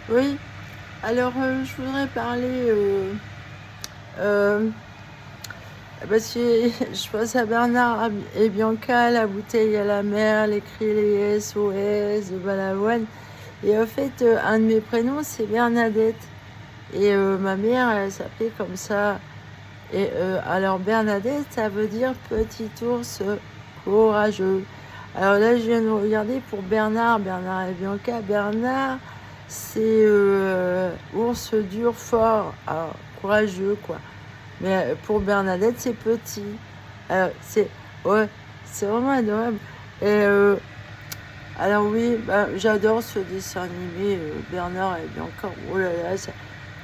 Oui, alors je voudrais parler euh, parce que je pense à Bernard et Bianca, la bouteille à la mer, les cris, les SOS de Balavoine. Et en fait, un de mes prénoms, c'est Bernadette. Et ma mère, elle s'appelait comme ça. Et alors Bernadette, ça veut dire petit ours courageux. Alors là, je viens de regarder pour Bernard et Bianca. Bernard, c'est ours dur, fort, alors, courageux, quoi. Mais pour Bernadette, c'est petit. C'est ouais, c'est vraiment adorable. Et alors oui, bah, j'adore ce dessin animé Bernard et Bianca. Oh là là,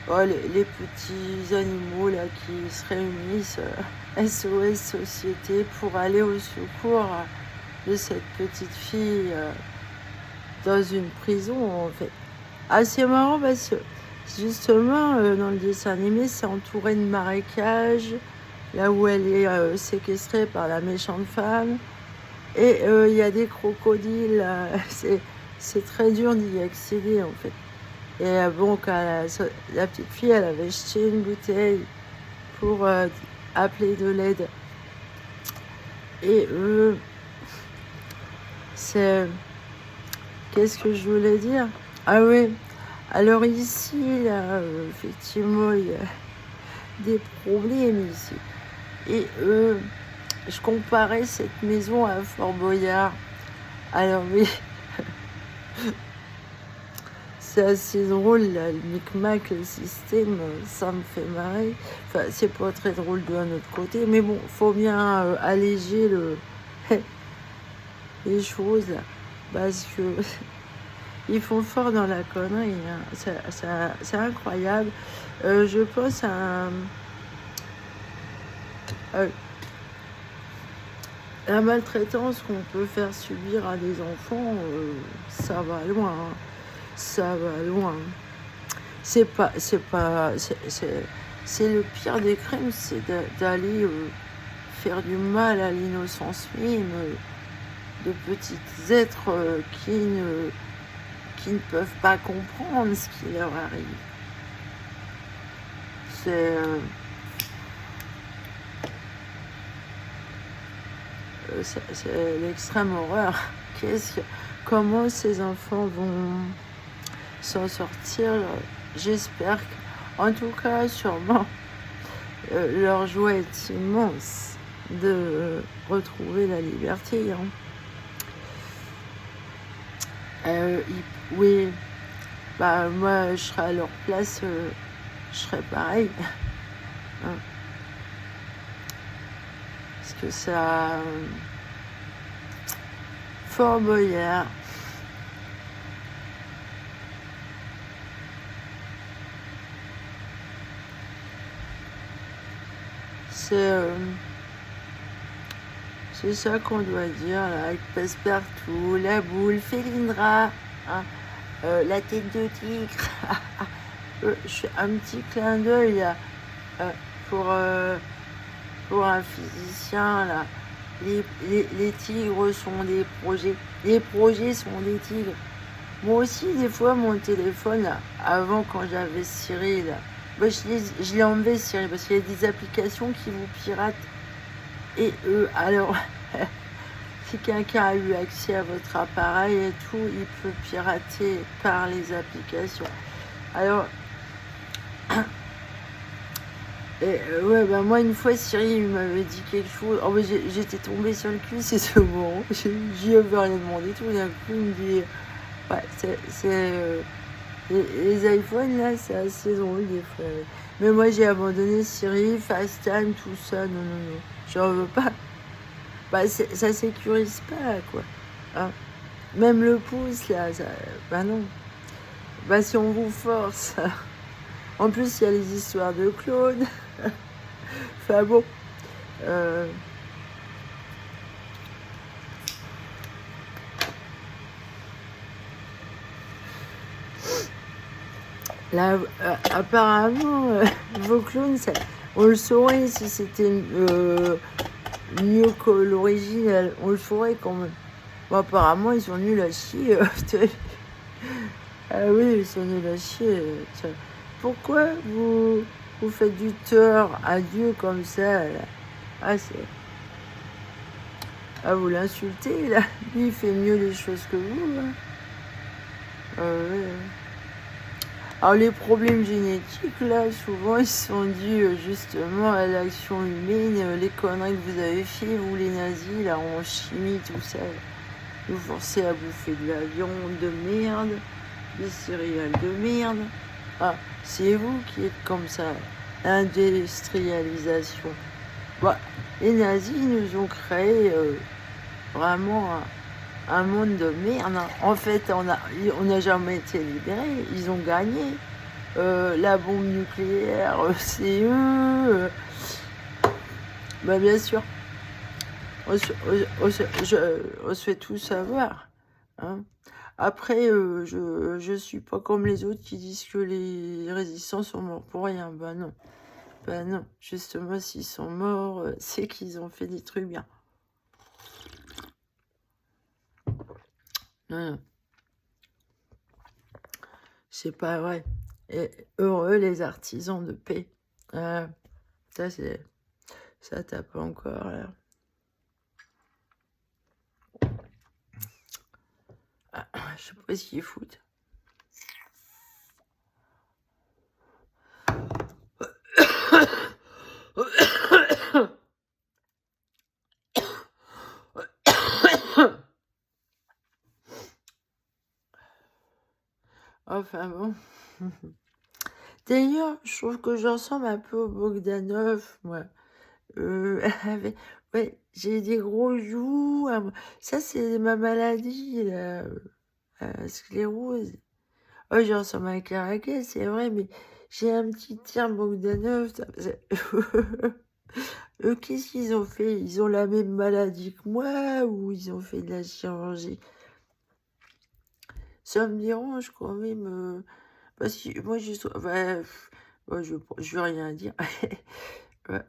oh, les petits animaux là qui se réunissent, SOS Société, pour aller au secours de cette petite fille dans une prison en fait. Ah, c'est marrant parce que justement dans le dessin animé, c'est entouré de marécages, là où elle est séquestrée par la méchante femme. Et il y a des crocodiles, c'est très dur d'y accéder en fait. Et bon, quand la petite fille, elle avait jeté une bouteille pour appeler de l'aide. Et c'est... Qu'est-ce que je voulais dire? Ah oui, alors ici, là, effectivement, il y a des problèmes ici. Et je comparais cette maison à Fort Boyard. Alors oui, c'est assez drôle, là, le micmac, le système, ça me fait marrer. Enfin, c'est pas très drôle d'un autre côté, mais bon, faut bien alléger les choses, là, parce que ils font fort dans la connerie, hein. C'est incroyable. Je pense à la maltraitance qu'on peut faire subir à des enfants, ça va loin, hein. Ça va loin. C'est le pire des crimes, c'est d'aller faire du mal à l'innocence même de petits êtres qui ne peuvent pas comprendre ce qui leur arrive. C'est l'extrême horreur. Comment ces enfants vont s'en sortir? J'espère qu'en tout cas, sûrement, leur joie est immense de retrouver la liberté, hein. Oui, bah moi, je serais à leur place, je serais pareil, hein. Parce que ça... Fort Boyard. C'est ça qu'on doit dire, là, avec Passepartout, la boule, Félindra, hein, la tête de tigre. Je fais un petit clin d'œil là, pour, pour un physicien, là. Les tigres sont des projets. Les projets sont des tigres. Moi aussi, des fois, mon téléphone, là, avant, quand j'avais Siri, là, bah, je l'ai enlevé, Siri, parce qu'il y a des applications qui vous piratent. Et alors, si quelqu'un a eu accès à votre appareil et tout, il peut pirater par les applications. Alors, ouais, bah moi, une fois, Siri m'avait dit quelque chose. Oh, bah, j'étais tombée sur le cul, c'est ce moment. J'y avais rien demandé, tout d'un coup, il me dit... Ouais, les iPhones, là, c'est assez drôle, des fois. Mais moi, j'ai abandonné Siri, FaceTime, tout ça. Non, non, non. J'en veux pas. Bah, ça sécurise pas, quoi. Hein. Même le pouce, là, ça, bah non. Bah, si on vous force. En plus, il y a les histoires de clones. Enfin bon. Là, apparemment, vos clones, on le saurait si c'était mieux que l'original. On le saurait quand même. Bon, apparemment, ils sont nuls à chier. Ah oui, ça n'est la chier. Pourquoi vous faites du tort à Dieu comme ça, là? Ah, vous l'insultez, là. Lui, il fait mieux les choses que vous, hein. Ah ouais. Alors, les problèmes génétiques, là, souvent, ils sont dus justement à l'action humaine, les conneries que vous avez fait, vous, les nazis, là, en chimie, tout ça. Vous forcez à bouffer de la viande de merde, des céréales de merde. Ah, c'est vous qui êtes comme ça. Industrialisation. Bah, les nazis nous ont créé vraiment un monde de merde. En fait, on n'a jamais été libérés. Ils ont gagné. La bombe nucléaire, c'est eux. Bah, bien sûr, on se fait tout savoir. Hein. Après, je suis pas comme les autres qui disent que les résistants sont morts pour rien. Bah non. Bah non. Justement, s'ils sont morts, c'est qu'ils ont fait des trucs bien. Non, non. C'est pas vrai. Et heureux les artisans de paix. Ça, c'est... Ça tape encore, là. Je sais pas ce qu'ils foutent. Enfin bon. D'ailleurs, je trouve que je ressemble un peu au Bogdanov, moi. Ouais, j'ai des gros joues. Ça, c'est ma maladie, la sclérose. Oh, je ressemble à un Caracal, c'est vrai, mais j'ai un petit tir Bogdanov. Eux, qu'est-ce qu'ils ont fait? Ils ont la même maladie que moi ou ils ont fait de la chirurgie? Ça me dérange quand même. Parce que moi, je veux rien dire. Ouais.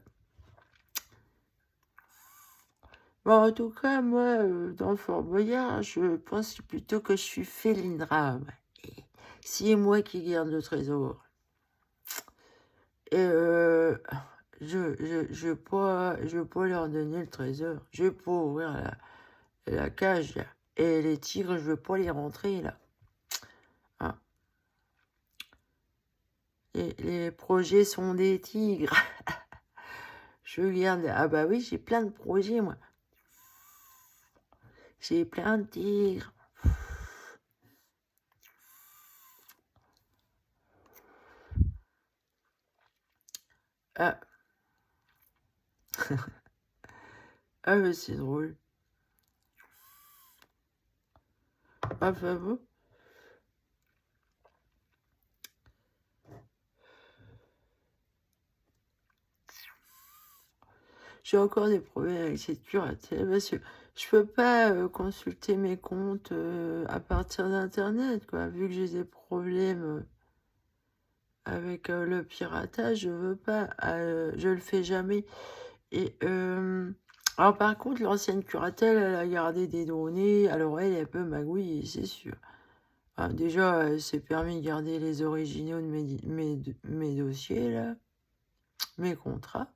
Bon, en tout cas, moi, dans Fort Boyard, je pense plutôt que je suis Felindra. Ouais. C'est moi qui garde le trésor. Et je veux pas leur donner le trésor. Je veux pas ouvrir la cage, là. Et les tigres, je veux pas les rentrer, là. Ah. Les projets sont des tigres. Je garde... Ah bah oui, j'ai plein de projets, moi. J'ai plein de tigres. Ah. Ah, mais c'est drôle. Enfin bon. J'ai encore des problèmes avec cette curatelle parce que je peux pas consulter mes comptes à partir d'Internet, quoi. Vu que j'ai des problèmes avec le piratage, je veux pas. Je le fais jamais. Et alors par contre, l'ancienne curatelle, elle a gardé des données. Alors elle peut magouiller, c'est sûr. Déjà, elle s'est permis de garder les originaux de mes dossiers, là, mes contrats.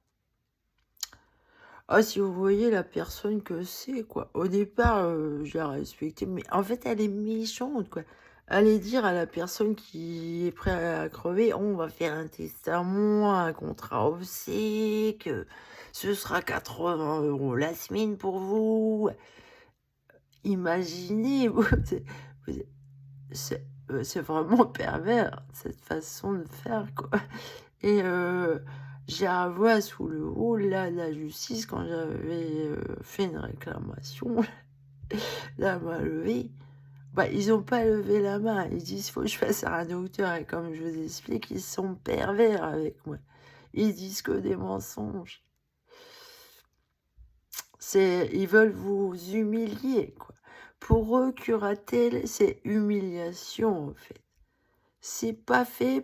Ah, si vous voyez la personne que c'est, quoi. Au départ, je la respectais, mais en fait, elle est méchante, quoi. Allez dire à la personne qui est prête à crever, on va faire un testament, un contrat obsèque, ce sera 80 € la semaine pour vous. Imaginez, c'est vraiment pervers, cette façon de faire, quoi. Et j'ai la voix sous le haut, là, de la justice, quand j'avais fait une réclamation, la main levée. Bah, ils n'ont pas levé la main. Ils disent, faut que je fasse un docteur. Et comme je vous explique, ils sont pervers avec moi. Ils disent que des mensonges. Ils veulent vous humilier, quoi. Pour eux, curatelle, c'est humiliation, en fait. C'est pas fait